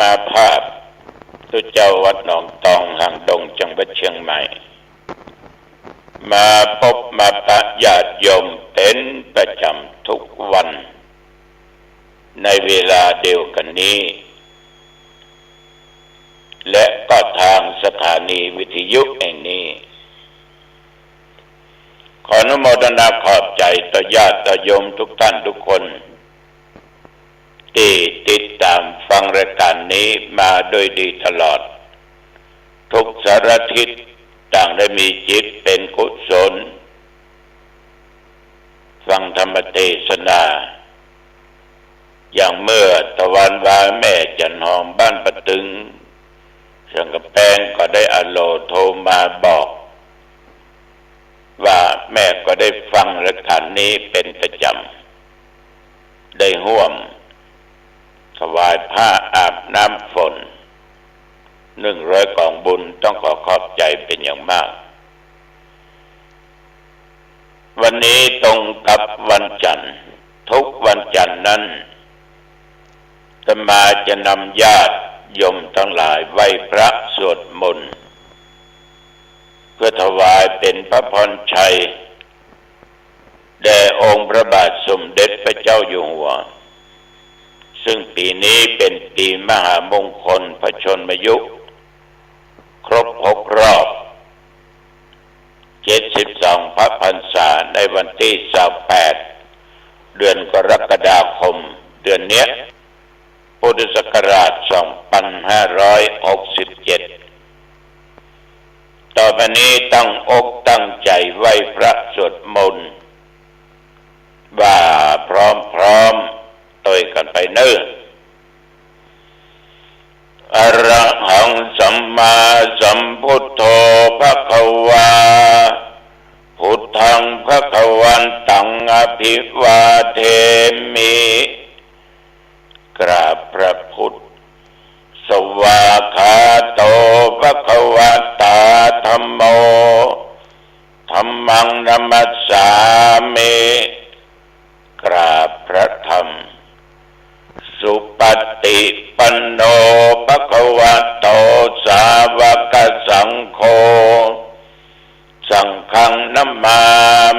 มาภาพตุเจ้าวัดหนองตองหางดงจังหวัดเชียงใหม่มาพบมาปะญาติโยมเป็นประจำทุกวันในเวลาเดียวกันนี้และก็ทางสถานีวิทยุแห่งนี้ขออนุโมทนาขอบใจต่อญาติโยมทุกท่านทุกคนที่ติดตามฟังรายการนี้มาโดยดีตลอดทุกสารทิศต่างได้มีจิตเป็นกุศลฟังธรรมเทศนาอย่างเมื่อตะวันวาแม่จันหอมบ้านปะตึงสังกะแปงก็ได้อโลโทรมาบอกว่าแม่ก็ได้ฟังรายการนี้เป็นประจำได้ร่วมถวายผ้าอาบน้ำฝน100กองบุญต้องขอขอบใจเป็นอย่างมากวันนี้ตรงกับวันจันทร์ทุกวันจันทร์นั้นอาตมาจะนำญาติโยมทั้งหลายไหว้พระสวดมนต์เพื่อถวายเป็นพระพรชัยแด่องค์พระบาทสมเด็จพระเจ้าอยู่หัวซึ่งปีนี้เป็นปีมหามงคลพระชนมยุครบ6 รอบ72พระพรรษาในวันที่28เดือนกรกฎาคมเดือนนี้พุทธศักราช2567ต่อไปนี้ตั้งอกตั้งใจไหว้พระสวดมนต์ว่าพร้อมต่อยกันไปเนิ่นอะระหังสัมมาสัมพุทโธภควาพุทธังภควันตังอภิวาเทมิกราบพระพุทธสวากขาโตภควตาธัมโมธัมมังนัมมัสสามิกราบพระธรรมสุปฏิปันโนภควโตสาวกสังโฆสังฆังนัมมา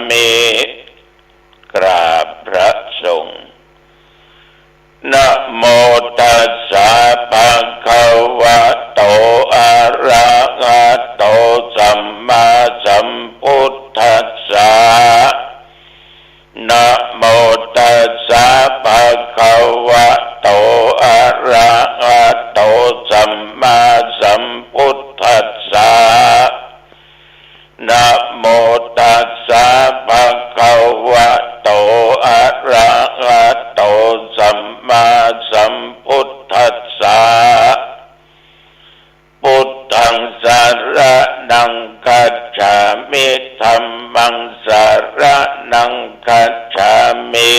มิกราบพระสงฆ์นะโมตัสสะภะคะวะโตอะระหะโตสัมมาสัมพุทธัสสะนะโมตัสสะภะคะวะโตอะระหะโตสัมมาสัมพุทธัสสะนะโมตัสสะภะคะวะโตอะระหะโตสัมมาสัมพุทธัสสะพุทธังสรณังคัจฉามิธัมมังสรณังคัจฉามิ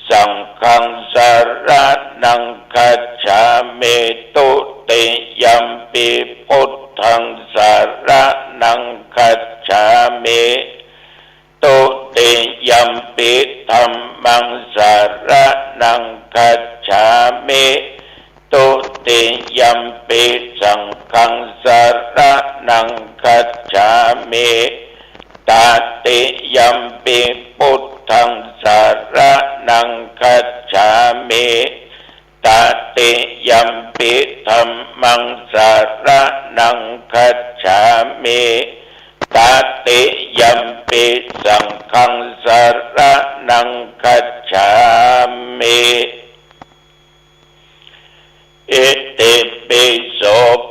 สังฆังสรณังคัจฉามิตุติยัมปิพุทธังสรณังคัจฉามิตุติยัมปิธัมมังสรณังคัจฉามิตุติยัมปิสังฆังสรณังคัจฉามิตติยัมปิพุทธังสรณังคัจฉามิตติยัมปิธัมมังสรณังคัจฉามิตติยัมปิสังฆังสรณังคัจฉามิอิติปิโส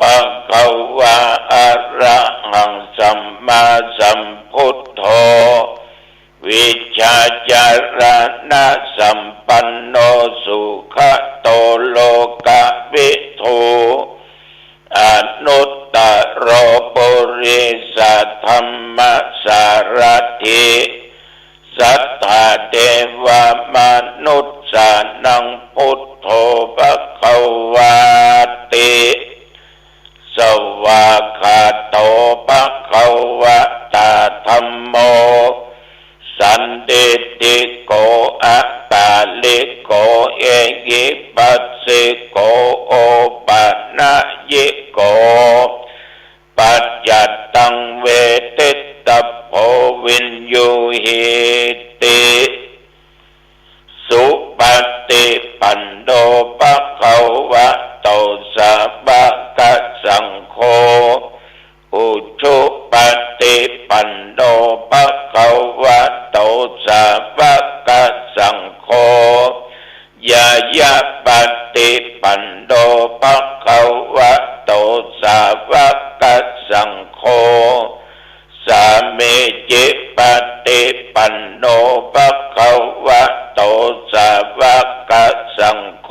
ภะคะวะอะระหังสัมมาสัมพุทโธวิชชาจารณะสัมปันโนสุขโตโลกวิทูอนุตตโรปุริสธรรมสารถิสัทธาเทวมนุษย์สานังพุทโธภควาติสวากขาโตภควตาธัมโม สันติติโกอะปาลิโกเอหิปัสสิโกโอปะนะยิโกปัจจัตตังเวทิตาโพวินยูหิติสุปฏิปันโนภะคะวะโตสาวกสังโฆอุชุปฏิปันโนภะคะวะโตสาวกสังโฆยายะปฏิปันโนภะคะวะโตสาวกสังโฆสามีจิปฏิปันโนภะคะวะโตสาวกสังโฆ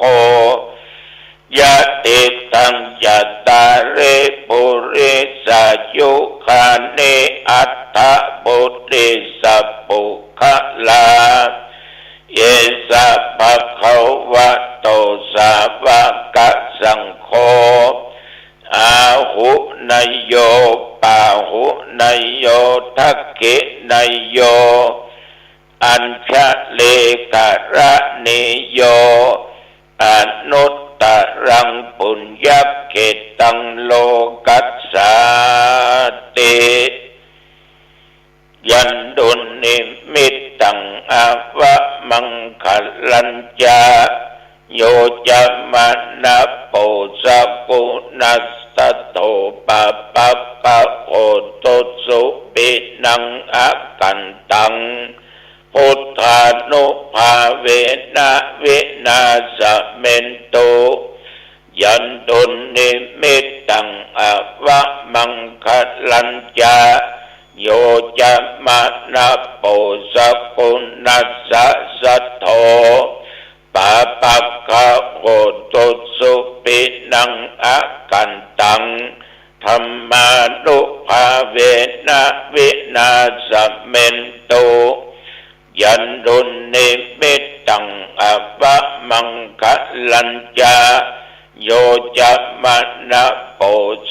ยะติตังจัตตาริปุริสายุคานิอัตถบุริสัพพุคลาเยสัพพะคะวะโตสาวกสังโฆอาหุนยโยปาหุนยโยทักขินยโยอัญชเลกะระนิโยอนุตตรังปุญญเกตังโลกัสสาติยันดุนิมิตตังอาวะมังคลัญจาโยจะมานะโปสะกุนัสตโตปะปะปะโอโตสุปินังอากันตังพุทธานุภาเวนะวินาสเมนโตยันตุนิมิตตังอาวะมังคลัญจาโยจะมานะโปสะกุนัสสะโตปะปะกะโอโตสุปินังอากันตังธรรมานุภาเวนะวินาสเมนโตยันตุนิมิตตังอาวะมังคลัญจาโยจะมานะโป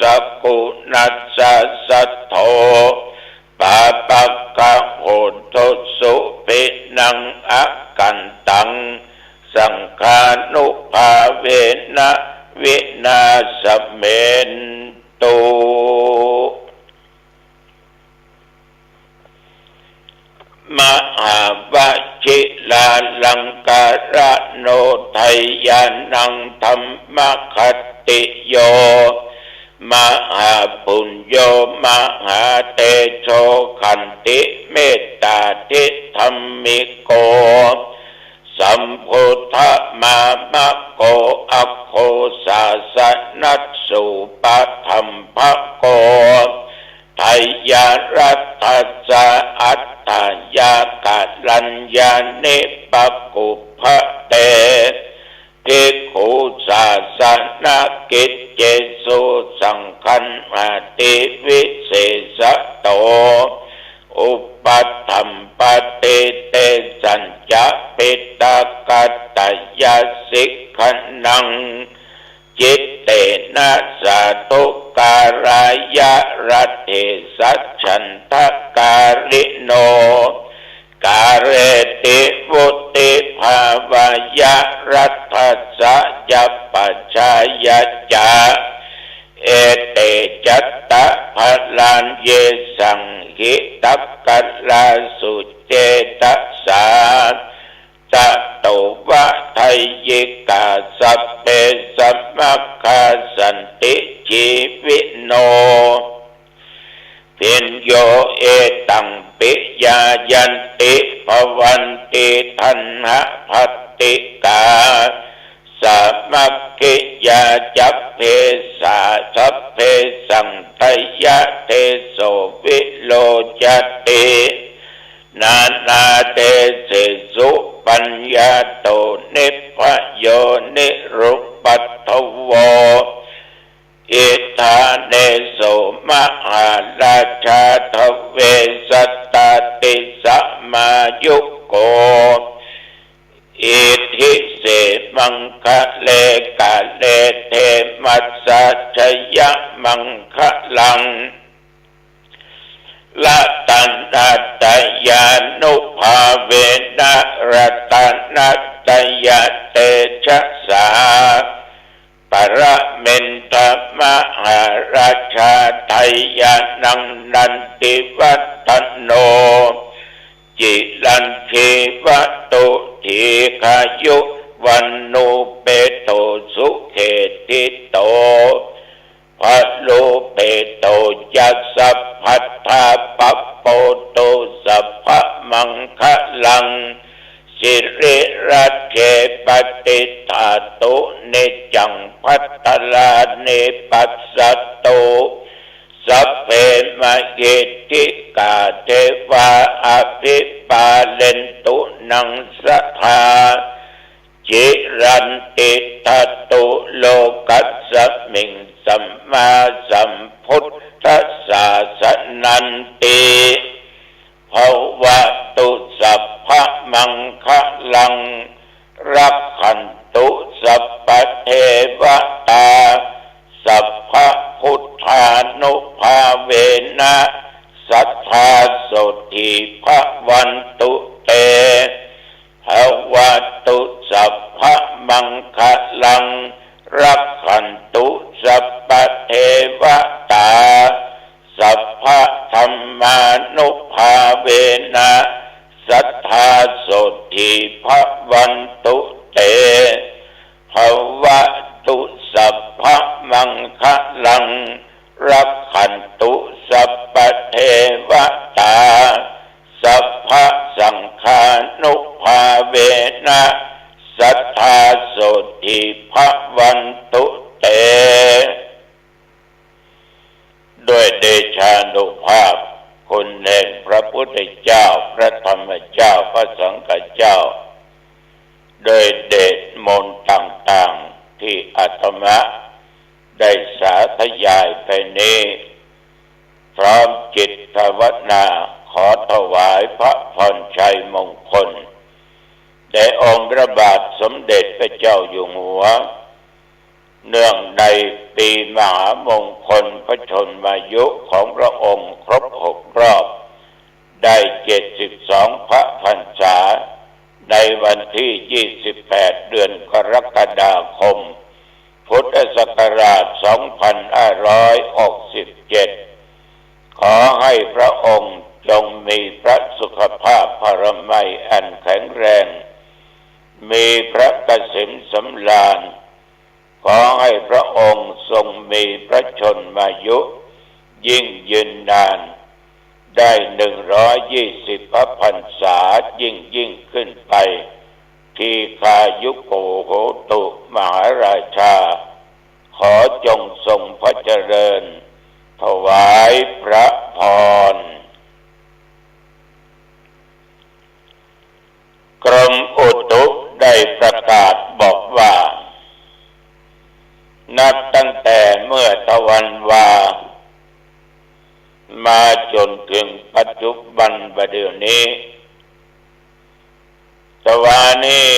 สะกุนัสสะโตปะปะกะโอโตสุปินังอากันตังสังฆานุภาเวนะวินาสเมนโตมหาวชิลาลังการะโนไทยานังธรรมคติโยมหาปุญโยมหาเตโชขันติเมตตาทิธรรมิโกสัมพุทธมามะโกอัคโคสาสนัสสุปะธัมภโกไทยารัตถะสะอัตถยากัลลัญญานิปกุภเตภิกขุสาสนกิจเจสุสังคันติวิเศษโตอุปัฏฐัมปติเตสัญจปิตกัตตยสิกขนังจิตเตนะสาธุการายะรัตเถสัจฉันทการิโนการเรติวุติภาวายะรัตถสัจปัจจายะจาเอเตจัตตะพลันเยสังหิตักกัลลาสุเจตสาตะโตวะไทยิกาสัพเพสัมมัคคาสันติชีวิโนปิญโยเอตังปิยายันติภวันติทันหะภัตติกาสัมมัคคิยาจัพเพสาสัพเพสังไทยะเทโสวิโลจตินานาเตเสสุปัญญาโตนิพพโยนิรุปปัตถโวอิทาเนโสมหาราชาทเวสัตตติสัมมายุโกอิทิเสมังคะเลกะเลเทมัสสะชยมังคะลัง ละตันตตยานุภาเวนะรัตนัตยะเตชะสาปรเมนทมหาราชาไทยานังนันติวัตโนจิลันเควตุทีขายุวันโนเปโตสุเขติโตภะโลเปโตยัสสะพัทธาปัปโปโตสัพพะมังคะลังสิริรัตเขปติธาตุเนจังพัตตลาเนปัสสัตโตสัพเพมะเกติกาเทวาอภิปาเลนตุนังสัทธาจิรันติทัตตุโลกัสสมิงสัมมาสัมพุทธัสสะสนันติภวตุสัพพะมังคะลังรักขันตุสัพพเทวตาสัพพะพุทธานุภาเวนะสัทธาโสติภวันตุเตภวตุสัพพะมังคะลังรักขันตุสัพพเทวตาสัพพะธัมมานุภาเวนะสัทธาโสติภวันตุเตภวตุสัพพะมังคะลังรักขันตุสัพพเทวตาสัพพะสังฆานุภาเวนะสัทธาโสติภวันตุเตด้วยเดชานุภาพคุณแห่งพระพุทธเจ้าพระธรรมเจ้าพระสังฆเจ้าโดยเดชมนต์ต่างๆที่อาตมาได้สาธยายไปนี้พร้อมจิตภาวนาขอถวายพระพรชัยมงคลแด่องค์พระบาทสมเด็จพระเจ้าอยู่หัวเนื่องในปีมหามงคลพระชนมายุของพระองค์ครบ6 รอบได้72 พระพรรษาในวันที่28เดือนกรกฎาคมพุทธศักราช2567ขอให้พระองค์จงมีพระสุขภาพพระมัยอันแข็งแรงมีพระเกษมสำราญขอให้พระองค์ทรงมีพระชนมายุยิ่งยืนนานได้120 พระพรรษายิ่งขึ้นไปทีคายุโกโหตุมหาราชาขอจงทรงพระเจริญถวายพระพรกรมอุตุได้ประกาศบอกว่านับตั้งแต่เมื่อตะวันวามาจนถึงปัจจุบันบัดเดี๋ยวนี้ตะวันนี้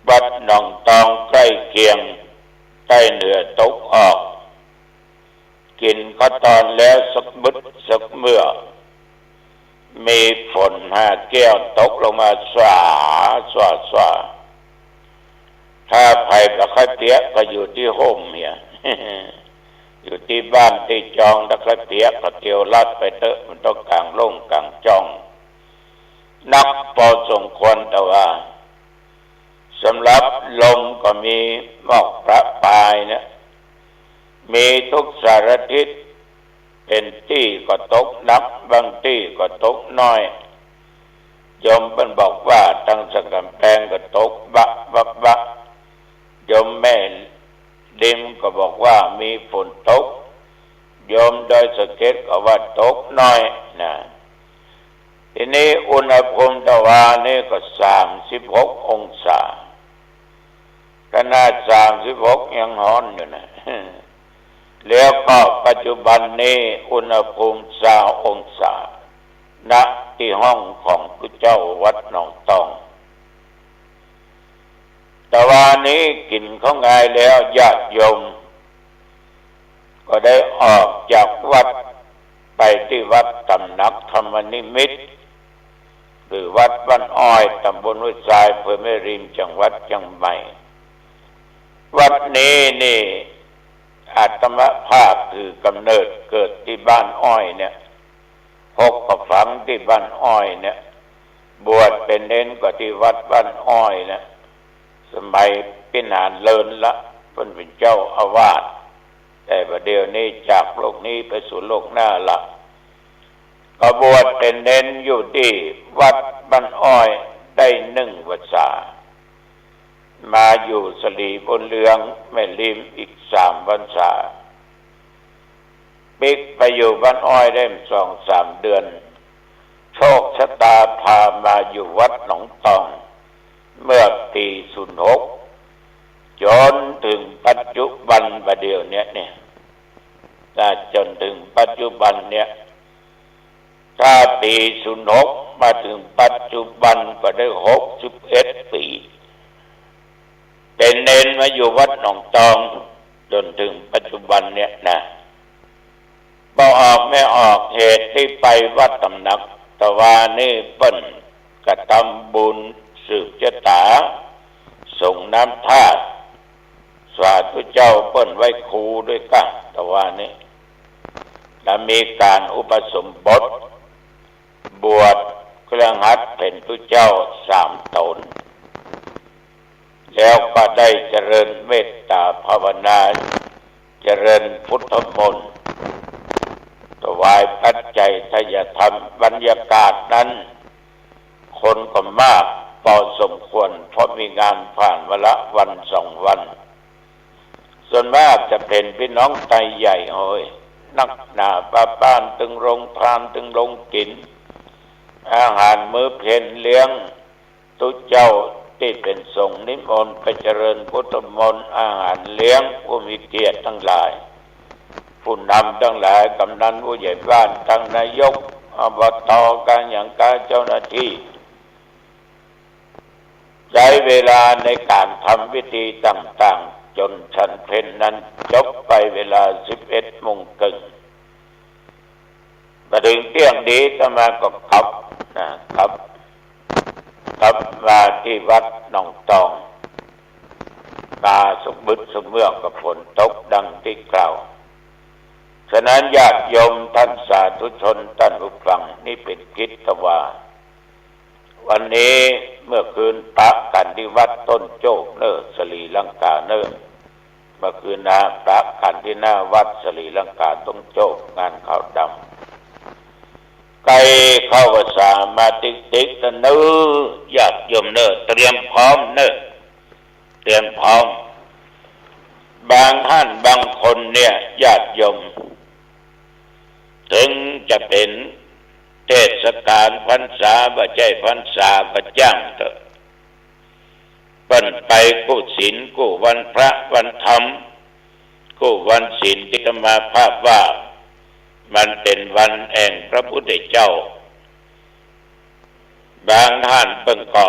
วัดหนองตองใกล้เคียงใต้เหนือตกออกกินก็ตอนแล้วสักบึดสักเมื่อมีฝน5 แก้วตกลงมาสวาถ้าภัยประคับเตี้ยก็อยู่ที่โฮมเนี่ย อยู่ที่บ้านที่จองตะกะเตี้ยก็เที่ยวลัดไปเตอะมันต้องกลางโล่งกลางจ้องนักพอสมควรแต่ว่าสำหรับลมก็มีหมอกประปรายเนี่ยมีทุกสารทิศเป็นที่ก็ตกหนักบางที่ก็ตกน้อยโยมเป็นบอกว่าตั้งสักกำแพงก็ตกบะโยมแม่ดิมก็บอกว่ามีฝนตกโยมโดยสะเก็ดก็ว่าตกน้อยนะทีนี้อุณหภูมิตะวันนี่ก็36 องศาขนาด36ยังร้อนอยู่นะแล้วก็ปัจจุบันนี้อุณหภูมิ20 องศาณที่ห้องของพระเจ้าวัดหนองตองแต่วันนี้กินข้าวงายแล้วญาติโยมก็ได้ออกจากวัดไป ไปที่วัดตำหนักธรรมนิมิตรหรือวัดบ้านอ้อยตำบลห้วยทรายอำเภอแม่ริมจังหวัดเชียงใหม่วัดนี้นี่อาตมาภาพคือกำเนิดเกิดที่บ้านอ้อยเนี่ยพกกับฝังที่บ้านอ้อยเนี่ยบวชเป็นเน้นกว่าที่วัดบ้านอ้อยเนี่ยสมัยเป็นนานเลินละเป็นเจ้าอาวาสแต่ประเดี๋ยวนี้จากโลกนี้ไปสู่โลกหน้าละก็บวชเป็นเน้นอยู่ที่วัดบ้านอ้อยได้1 พรรษามาอยู่สลีบนเรืองแม่ริมอีก3 พรรษาบิ๊กไปอยู่บ้านอ้อยได้2-3 เดือนโชคชะตาพามาอยู่วัดหนองตองเมื่อปี06จนถึงปัจจุบันประเดี๋ยวนี้เนี่ยจนถึงปัจจุบันเนี่ยถ้าปี06มาถึงปัจจุบันก็ได้61 ปีเป็นเนนมาอยู่วัดหนองตองจนถึงปัจจุบันเนี่ยนะบ่ออกไม่ออกเหตุที่ไปวัดตำหนักตะวานี่เปิ้นกระทำบุญสืบชะตาส่งน้ำธาตุสาธุเจ้าเปิ้นไว้ครูด้วยกันตะวานี่และมีการอุปสมบทบวชเครื่องหัดเป็นผู้เจ้า3 ตนแล้วก็ได้เจริญเมตตาภาวนาเจริญพุทธมนต์ถวายปัจจัยทายธรรมบรรยากาศนั้นคนก็มากพอสมควรเพราะมีงานผ่านวันละวัน2 วันส่วนมากจะเป็นพี่น้องไตใหญ่โอ้ยนักหนาบ้านตึงโรงทานตึงโรงกินอาหารมื้อเพลนเลี้ยงตุเจ้าที่เป็นสงฆ์นิมนต์ไปเจริญพุทธมนต์อาหารเลี้ยงผู้มีเกียรติทั้งหลายผู้นำทั้งหลายกำนันผู้ใหญ่บ้านทั้งนายกอบตการอย่างการเจ้าหน้าที่ใช้เวลาในการทำพิธีต่างๆจนฉันเพลนั้นจบไปเวลา 11 โมงครึ่งมาถึงเที่ยงดีจะมาก็ขับมาที่วัดหนองตองมาสุกบึดสุกเมื่อกับฝนตกดังที่กล่าวฉะนั้นญาติโยมท่านสาธุชนท่านผู้ฟังนี่เป็นกิจวัตรวันนี้เมื่อคืนปะกันที่วัดต้นโจกเนอสรีลังกาเนอเมื่อคืนนะปะกันที่หน้าวัดสรีลังกาต้นโจกงานข้าวดำไก่เข้าภาษามาติ๊กๆเนอญาติโยมเนอเตรียมพร้อมเนอเตรียมพร้อมบางท่านบางคนเนี่ยญาติโยมถึงจะเป็นเทศกาลพรรษาบ่ใช่พรรษาประจ้างเถอะเปิ้นไปกู้ศีลกู้วันพระวันธรรมกู้วันศีลที่อาตมาภาพว่ามันเป็นวันแห่งพระพุทธเจ้าบางท่านเพิ่งก็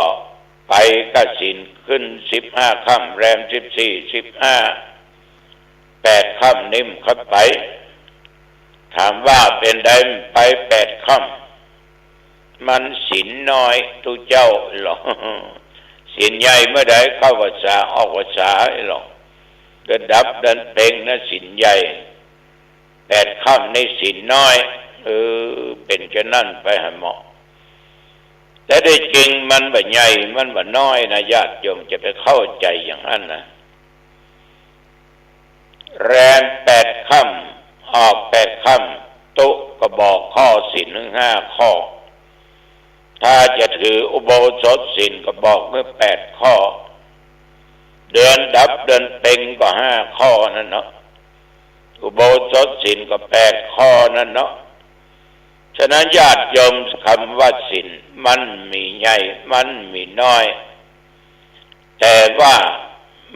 ไปกฐินขึ้น15 ค่ำแรม14 15 8 ค่ำนิ่มเข้าไปถามว่าเป็นได้ไป8 ค่ำมันศีลน้อยตุเจ้าหรอศีลใหญ่เมื่อใดเข้าพรรษาออกพรรษาหรอเดินดับเดินเพ่งนะศีลใหญ่8 ค่ำในศีลน้อยเป็นจะนั่นไปหาเหมาะแต่ได้จริงมันบ่ใหญ่มันบ่น้อยนะญาติโยมจะไปเข้าใจอย่างนั้นนะแรม8 ค่ำออก8 ค่ำตุก็บอกข้อศีลถึง5 ข้อถ้าจะถืออุโบสถศีลก็บอกเมื่อ8 ข้อเดือนดับเดือนเพ็งก็5 ข้อนั่นเนาะอุโบสถศีลก็8 ข้อนั่นเนาะฉะนั้นญาติโยมคำว่าศีลมันมีใหญ่มันมีน้อยแต่ว่า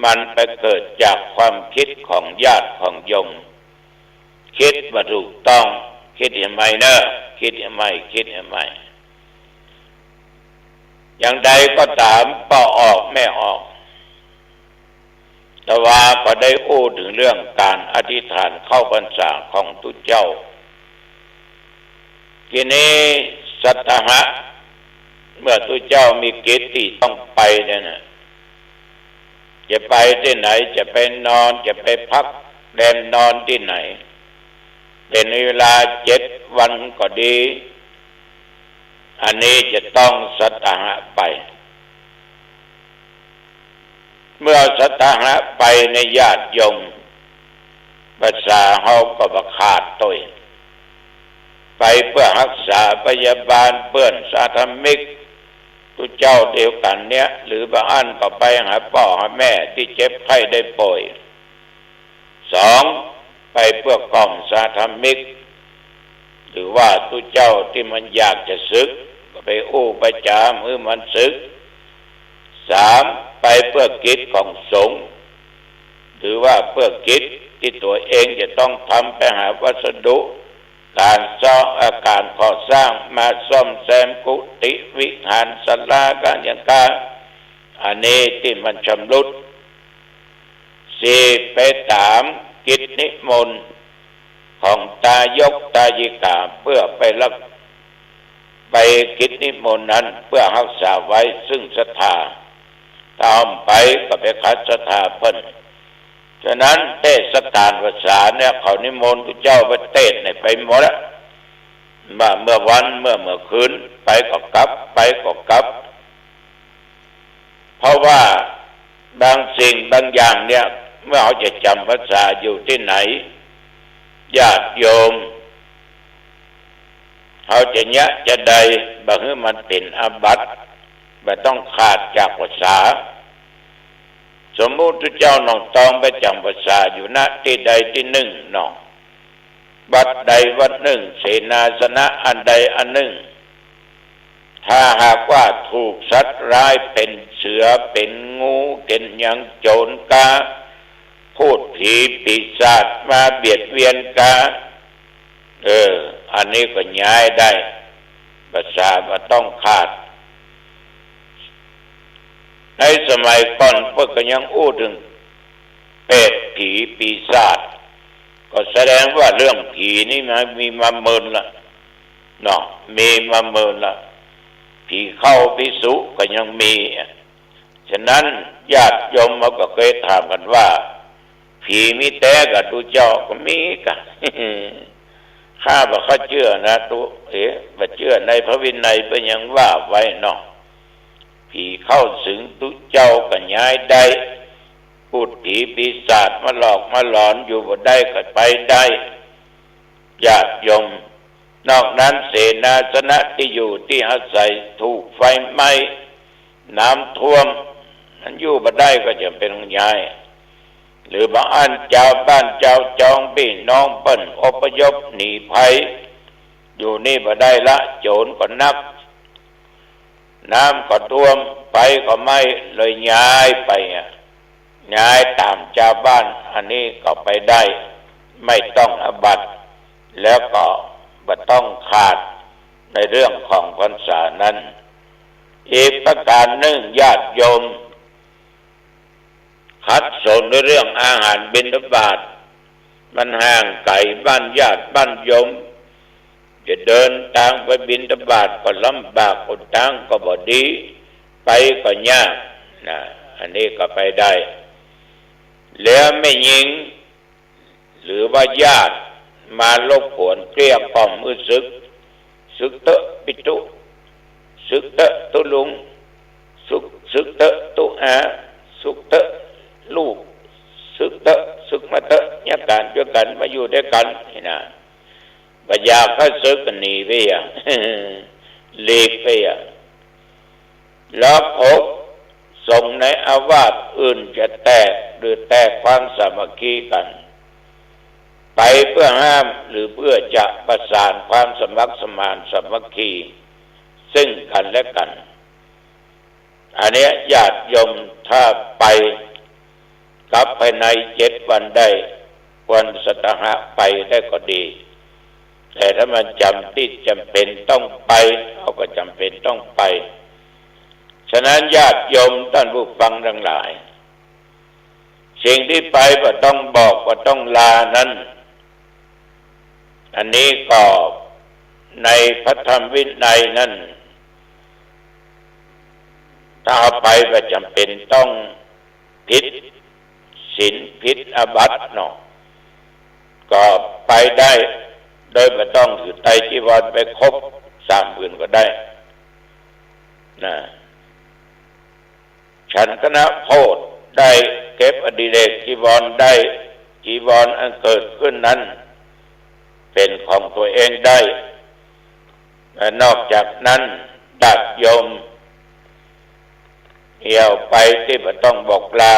มันไปเกิดจากความคิดของญาติของโยมคิดว่าถูกต้องคิดยังไงเนอะคิดยังไงอย่างใดก็ตามก็ออกไม่ออกแต่ว่าก็ได้อู้ถึงเรื่องการอธิษฐานเข้าพรรษาของทุกเจ้า ทีนี้สัตหะเมื่อตุเจ้ามีกิจที่ต้องไปเนี่ยนะจะไปที่ไหนจะไปนอนจะไปพักแรมนอนที่ไหนเป็นเวลา7 วันก็ดีอันนี้จะต้องสัตหะไปเมื่อสัตหะไปในญาติโยมภาษาเฮาก็บ่ขาดตัวไปเพื่อรักษาพยาบาลเพื่อนสาธมิกทุกเจ้าเดียวกันเนี้ยหรือบางอันก็ไปหาพ่อหาแม่ที่เจ็บไข้ได้ป่วย2ไปเพื่อกล่อมสาธมิกหรือว่าทุกเจ้าที่มันอยากจะศึกก็ไปไปจามือมันศึก3ไปเพื่อกิจของสงฆ์หรือว่าเพื่อกิจที่ตัวเองจะต้องทำไปหาวัสดุการซ่อมอาการก่อสร้างมาซ่อมแซมกุฏิวิหารศาลาการอย่างการอันนี้ที่มันชำรุด4ไปตามกิจนิมนต์ของตายกตายิกาเพื่อไปกิจนิมนต์นั้นเพื่อรักษาไว้ซึ่งศรัทธาตามไปก็ไปขัดศรัทธาเพิ่นฉะนั้นเทศกาลภาษาเนี่ยเขานิมนต์พระเจ้าประเทศเนี่ยไปหมดแล้วเมื่อวันเมื่อคืนไปก็กลับไปก็กลับเพราะว่าบางสิ่งบางอย่างเนี่ยเมื่อเขาจะจำภาษาอยู่ที่ไหนญาติโยมเขาจะเนี้ยจะใดบางทีมันเป็นอาบัติไม่ต้องขาดจากภาษาสมมุติเจ้าน้องตองไปจำภาษาอยู่ณที่ใดที่หนึ่งน้องวัดใดวัดหนึ่งเสนาสนะอันใดอันหนึ่งถ้าหากว่าถูกสัตว์ร้ายเป็นเสือเป็นงูเป็นยังโจรกาพูดผีปีศาจมาเบียดเบียนกาอันนี้ก็ย้ายได้ภาษาไม่ต้องขาดในสมัยก่อนพวกก็ยังถึงเป็ดผีปีศาจก็แสดงว่าเรื่องผีนี่มีมาเมินละเนาะมีมาเมินละผีเข้าผีสุก็ยังมีฉะนั้นญาติโยมเขาก็เคยถามกันว่าผีมีแต่กับตุเจ้าก็มีกันข้าบอกเขาเชื่อนะตุบ่เชื่อในพระวินัยเป็นยังว่าไว้เนาะผีเข้าสิงตุเจ้าก็ย้ายได้พูดผีปีศาจมาหลอกมาหลอนอยู่บ่ได้ก็ไปได้ญาติโยมนอกนั้นเสนาสนะที่อยู่ที่อาศัยถูกไฟไหม้น้ำท่วมมันอยู่บ่ได้ก็จะเป็นย้ายหรือบางอันเจ้าบ้านเจ้าจองพี่น้องเปิ้นอพยพหนีภัยอยู่นี่บ่ได้ละโจรก็นักน้ำก็ท่วมไปก็ไม่เลยย้ายไปย้ายตามชาวบ้านอันนี้ก็ไปได้ไม่ต้องอาบัติแล้วก็ไม่ต้องขาดในเรื่องของพรรษานั้นอีกประการหนึ่งญาติโยมขัดสนในเรื่องอาหารบิณฑบาตมันห่างไกลบ้านญาติบ้านโยมจะเดินทางไปบิณฑบาตก็ลำบากคนทางก็บ่ดีไปก็ยากนะอันนี้ก็ไปได้แล้วไม่ยิงหรือว่าญาติมาลบกวนเกลี้ยกล่อมมือศึกเตอะปิตุศึกเตอะตุลุงศึกเตอะตุอาศึกเตอะลูกศึกเตอะศึกมาเตอะญาติกันด้วยกันมาอยู่ด้วยกันนี่นะปัญญาเขาศึกกันหนีไปหลีกไปแล้วพบส่งในอาวาสอื่นจะแตกหรือแตกความสามัคคีกันไปเพื่อห้ามหรือเพื่อจะประสานความสมัครสมานสามัคคีซึ่งกันและกันอันนี้ญาติโยมถ้าไปกลับภายใน7 วันได้วันสัตหะไปได้ก็ดีแต่ถ้ามันจำเป็นต้องไปเขาก็จำเป็นต้องไปฉะนั้นญาติโยมท่านผู้ฟังทั้งหลายสิ่งที่ไปก็ต้องบอกว่าต้องลานั้นอันนี้ก็ ในพระธรรมวินัยนั้นถ้าเอาไปก็จำเป็นต้องผิดศีลผิดอาบัติเนาะก็ไปได้โดยไม่ต้องถือไตรจีวรไปครบ3 อื่นก็ได้นะฉันคณะโพธิได้เก็บอดิเรกจีวรได้จีวรอันเกิดขึ้นนั้นเป็นของตัวเองได้และนอกจากนั้นญาติโยมเที่ยวไปที่ไม่ต้องบอกลา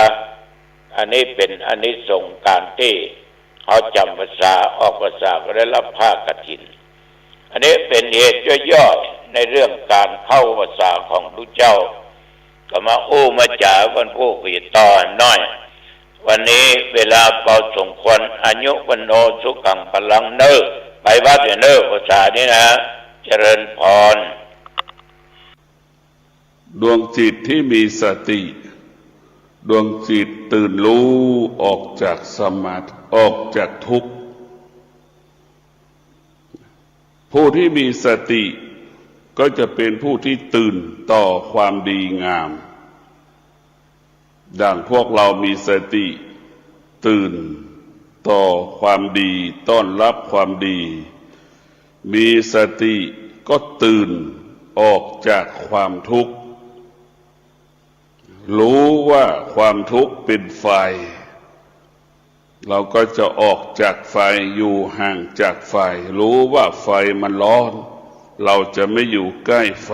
อันนี้เป็นอานิสงส์การที่เขาจำพรรษาออกพรรษาก็ได้รับผ้ากฐินอันนี้เป็นเหตุย่อๆในเรื่องการเข้าพรรษาของพระเจ้าก็มามาจ่าวันผู้ขีดต่อน้อยวันนี้เวลาพอสมควรอายุวันโนสุขังพลังเนอไปวัดเนอภาษานี้นะเจริญพรดวงจิตที่มีสติดวงจิตตื่นรู้ออกจากสมาธิออกจากทุกข์ผู้ที่มีสติก็จะเป็นผู้ที่ตื่นต่อความดีงามดังพวกเรามีสติตื่นต่อความดีต้อนรับความดีมีสติก็ตื่นออกจากความทุกข์รู้ว่าความทุกข์เป็นไฟเราก็จะออกจากไฟอยู่ห่างจากไฟรู้ว่าไฟมันร้อนเราจะไม่อยู่ใกล้ไฟ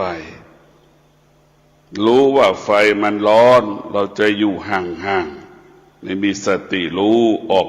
รู้ว่าไฟมันร้อนเราจะอยู่ห่างๆไม่มีสติรู้ออก